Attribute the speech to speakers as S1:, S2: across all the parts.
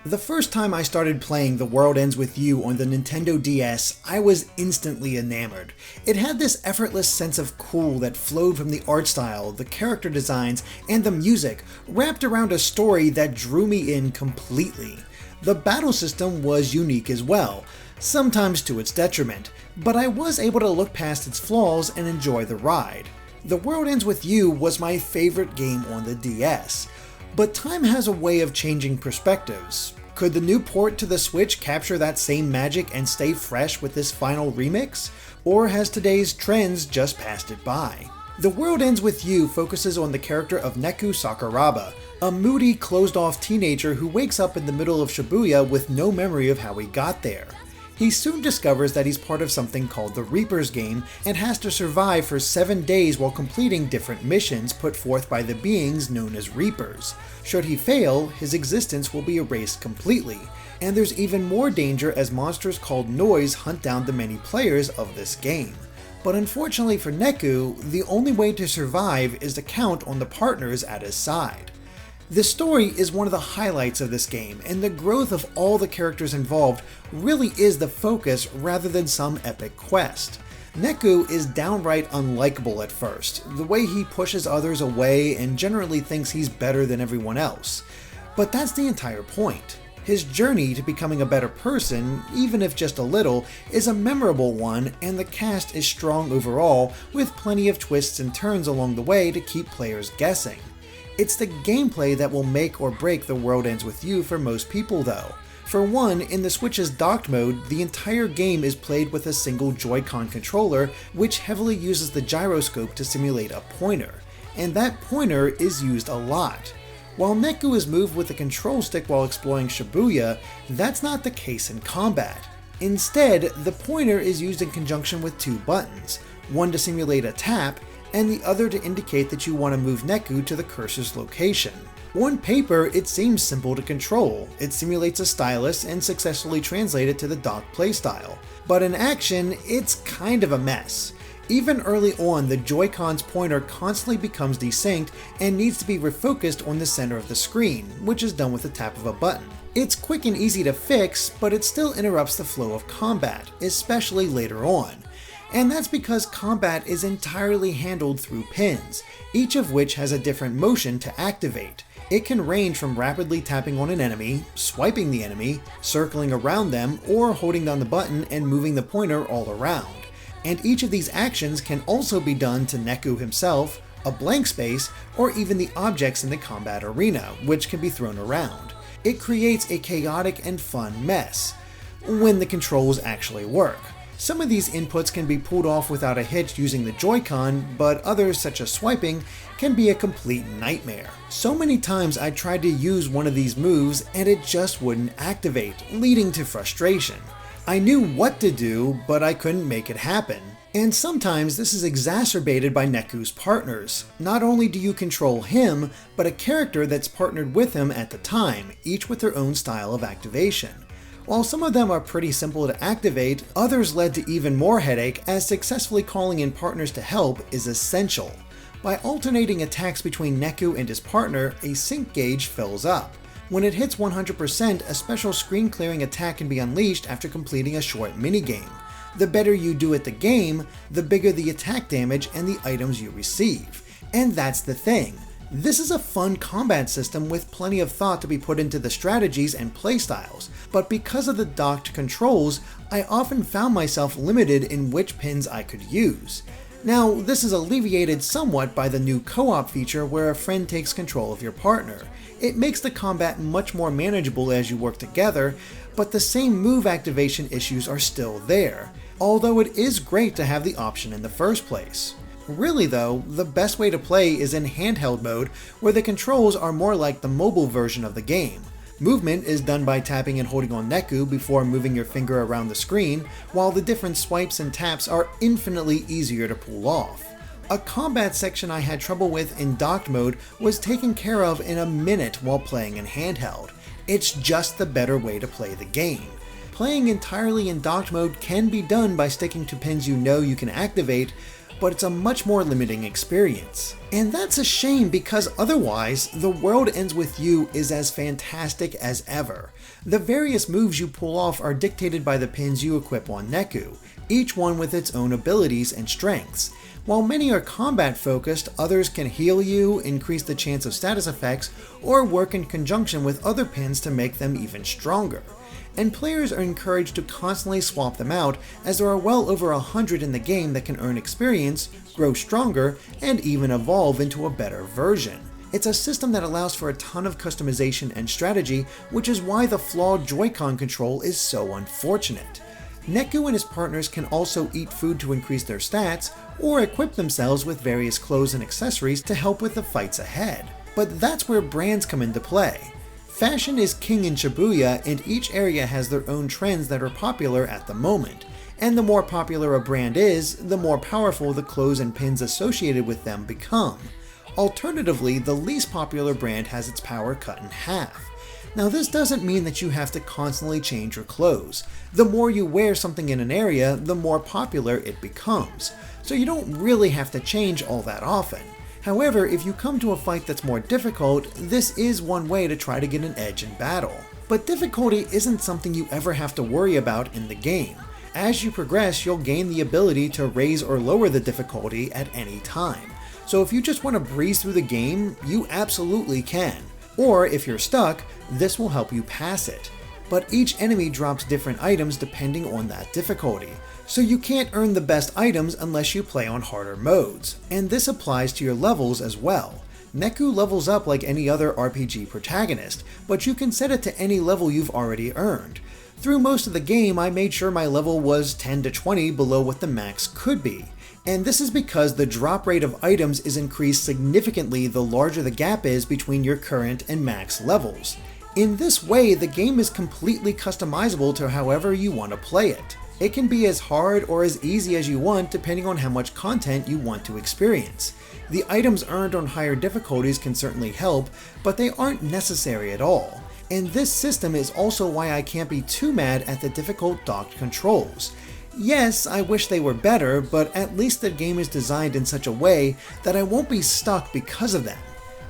S1: The first time I started playing The World Ends With You on the Nintendo DS, I was instantly enamored. It had this effortless sense of cool that flowed from the art style, the character designs, and the music, wrapped around a story that drew me in completely. The battle system was unique as well, sometimes to its detriment, but I was able to look past its flaws and enjoy the ride. The World Ends With You was my favorite game on the DS. But time has a way of changing perspectives. Could the new port to the Switch capture that same magic and stay fresh with this final remix? Or has today's trends just passed it by? The World Ends With You focuses on the character of Neku Sakuraba, a moody, closed-off teenager who wakes up in the middle of Shibuya with no memory of how he got there. He soon discovers that he's part of something called the Reaper's Game and has to survive for 7 days while completing different missions put forth by the beings known as Reapers. Should he fail, his existence will be erased completely, and there's even more danger as monsters called Noise hunt down the many players of this game. But unfortunately for Neku, the only way to survive is to count on the partners at his side. The story is one of the highlights of this game, and the growth of all the characters involved really is the focus rather than some epic quest. Neku is downright unlikable at first, the way he pushes others away and generally thinks he's better than everyone else. But that's the entire point. His journey to becoming a better person, even if just a little, is a memorable one, and the cast is strong overall, with plenty of twists and turns along the way to keep players guessing. It's the gameplay that will make or break The World Ends With You for most people though. For one, in the Switch's docked mode, the entire game is played with a single Joy-Con controller, which heavily uses the gyroscope to simulate a pointer, and that pointer is used a lot. While Neku is moved with the control stick while exploring Shibuya, that's not the case in combat. Instead, the pointer is used in conjunction with 2 buttons, one to simulate a tap, and the other to indicate that you want to move Neku to the cursor's location. On paper, it seems simple to control. It simulates a stylus and successfully translates it to the docked playstyle. But in action, it's kind of a mess. Even early on, the Joy-Con's pointer constantly becomes desynced and needs to be refocused on the center of the screen, which is done with the tap of a button. It's quick and easy to fix, but it still interrupts the flow of combat, especially later on. And that's because combat is entirely handled through pins, each of which has a different motion to activate. It can range from rapidly tapping on an enemy, swiping the enemy, circling around them, or holding down the button and moving the pointer all around. And each of these actions can also be done to Neku himself, a blank space, or even the objects in the combat arena, which can be thrown around. It creates a chaotic and fun mess, when the controls actually work. Some of these inputs can be pulled off without a hitch using the Joy-Con, but others, such as swiping, can be a complete nightmare. So many times I tried to use one of these moves and it just wouldn't activate, leading to frustration. I knew what to do, but I couldn't make it happen. And sometimes this is exacerbated by Neku's partners. Not only do you control him, but a character that's partnered with him at the time, each with their own style of activation. While some of them are pretty simple to activate, others led to even more headache, as successfully calling in partners to help is essential. By alternating attacks between Neku and his partner, a sync gauge fills up. When it hits 100%, a special screen clearing attack can be unleashed after completing a short minigame. The better you do at the game, the bigger the attack damage and the items you receive. And that's the thing. This is a fun combat system with plenty of thought to be put into the strategies and playstyles, but because of the docked controls, I often found myself limited in which pins I could use. Now, this is alleviated somewhat by the new co-op feature where a friend takes control of your partner. It makes the combat much more manageable as you work together, but the same move activation issues are still there, although it is great to have the option in the first place. Really though, the best way to play is in handheld mode, where the controls are more like the mobile version of the game. Movement is done by tapping and holding on Neku before moving your finger around the screen, while the different swipes and taps are infinitely easier to pull off. A combat section I had trouble with in docked mode was taken care of in a minute while playing in handheld. It's just the better way to play the game. Playing entirely in docked mode can be done by sticking to pins you know you can activate, but it's a much more limiting experience. And that's a shame because otherwise, The World Ends With You is as fantastic as ever. The various moves you pull off are dictated by the pins you equip on Neku, each one with its own abilities and strengths. While many are combat focused, others can heal you, increase the chance of status effects, or work in conjunction with other pins to make them even stronger. And players are encouraged to constantly swap them out, as there are well over 100 in the game that can earn experience, grow stronger, and even evolve into a better version. It's a system that allows for a ton of customization and strategy, which is why the flawed Joy-Con control is so unfortunate. Neku and his partners can also eat food to increase their stats, or equip themselves with various clothes and accessories to help with the fights ahead. But that's where brands come into play. Fashion is king in Shibuya, and each area has their own trends that are popular at the moment. And the more popular a brand is, the more powerful the clothes and pins associated with them become. Alternatively, the least popular brand has its power cut in half. Now, this doesn't mean that you have to constantly change your clothes. The more you wear something in an area, the more popular it becomes. So you don't really have to change all that often. However, if you come to a fight that's more difficult, this is one way to try to get an edge in battle. But difficulty isn't something you ever have to worry about in the game. As you progress, you'll gain the ability to raise or lower the difficulty at any time. So if you just want to breeze through the game, you absolutely can. Or if you're stuck, this will help you pass it. But each enemy drops different items depending on that difficulty, so you can't earn the best items unless you play on harder modes. And this applies to your levels as well. Neku levels up like any other RPG protagonist, but you can set it to any level you've already earned. Through most of the game, I made sure my level was 10 to 20 below what the max could be. And this is because the drop rate of items is increased significantly the larger the gap is between your current and max levels. In this way, the game is completely customizable to however you want to play it. It can be as hard or as easy as you want depending on how much content you want to experience. The items earned on higher difficulties can certainly help, but they aren't necessary at all. And this system is also why I can't be too mad at the difficult docked controls. Yes, I wish they were better, but at least the game is designed in such a way that I won't be stuck because of them.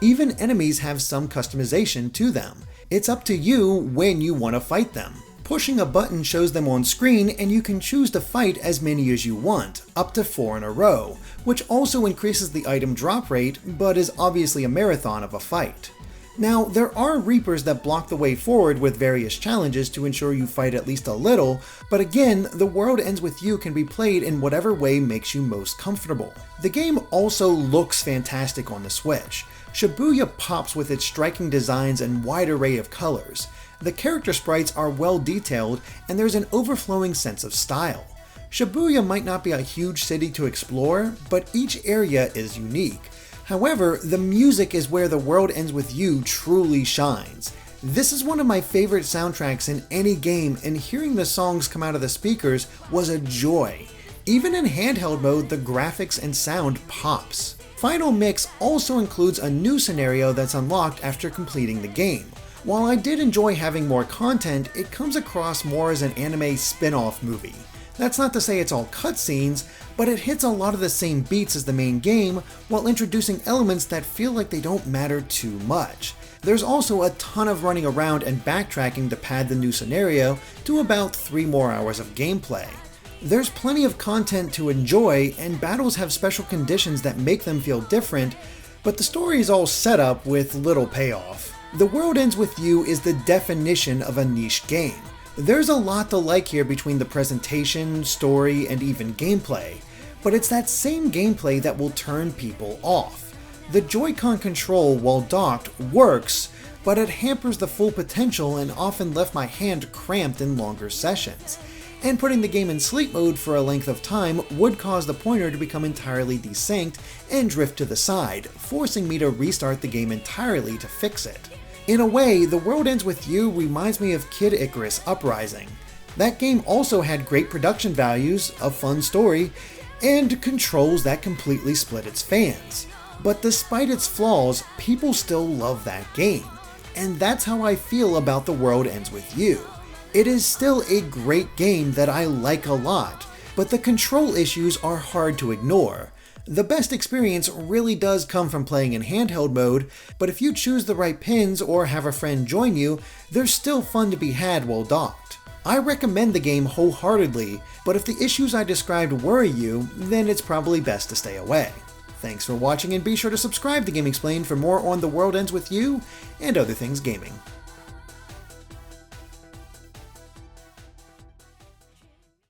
S1: Even enemies have some customization to them. It's up to you when you want to fight them. Pushing a button shows them on screen, and you can choose to fight as many as you want, up to 4 in a row, which also increases the item drop rate, but is obviously a marathon of a fight. Now, there are Reapers that block the way forward with various challenges to ensure you fight at least a little, but again, The World Ends With You can be played in whatever way makes you most comfortable. The game also looks fantastic on the Switch. Shibuya pops with its striking designs and wide array of colors. The character sprites are well detailed, and there's an overflowing sense of style. Shibuya might not be a huge city to explore, but each area is unique. However, the music is where The World Ends With You truly shines. This is one of my favorite soundtracks in any game, and hearing the songs come out of the speakers was a joy. Even in handheld mode, the graphics and sound pops. Final Mix also includes a new scenario that's unlocked after completing the game. While I did enjoy having more content, it comes across more as an anime spin-off movie. That's not to say it's all cutscenes, but it hits a lot of the same beats as the main game while introducing elements that feel like they don't matter too much. There's also a ton of running around and backtracking to pad the new scenario to about 3 more hours of gameplay. There's plenty of content to enjoy, and battles have special conditions that make them feel different, but the story is all set up with little payoff. The World Ends With You is the definition of a niche game. There's a lot to like here between the presentation, story, and even gameplay, but it's that same gameplay that will turn people off. The Joy-Con control, while docked, works, but it hampers the full potential and often left my hand cramped in longer sessions. And putting the game in sleep mode for a length of time would cause the pointer to become entirely desynced and drift to the side, forcing me to restart the game entirely to fix it. In a way, The World Ends With You reminds me of Kid Icarus Uprising. That game also had great production values, a fun story, and controls that completely split its fans. But despite its flaws, people still love that game. And that's how I feel about The World Ends With You. It is still a great game that I like a lot, but the control issues are hard to ignore. The best experience really does come from playing in handheld mode, but if you choose the right pins or have a friend join you, there's still fun to be had while docked. I recommend the game wholeheartedly, but if the issues I described worry you, then it's probably best to stay away. Thanks for watching, and be sure to subscribe to GameXplain for more on The World Ends With You and other things gaming.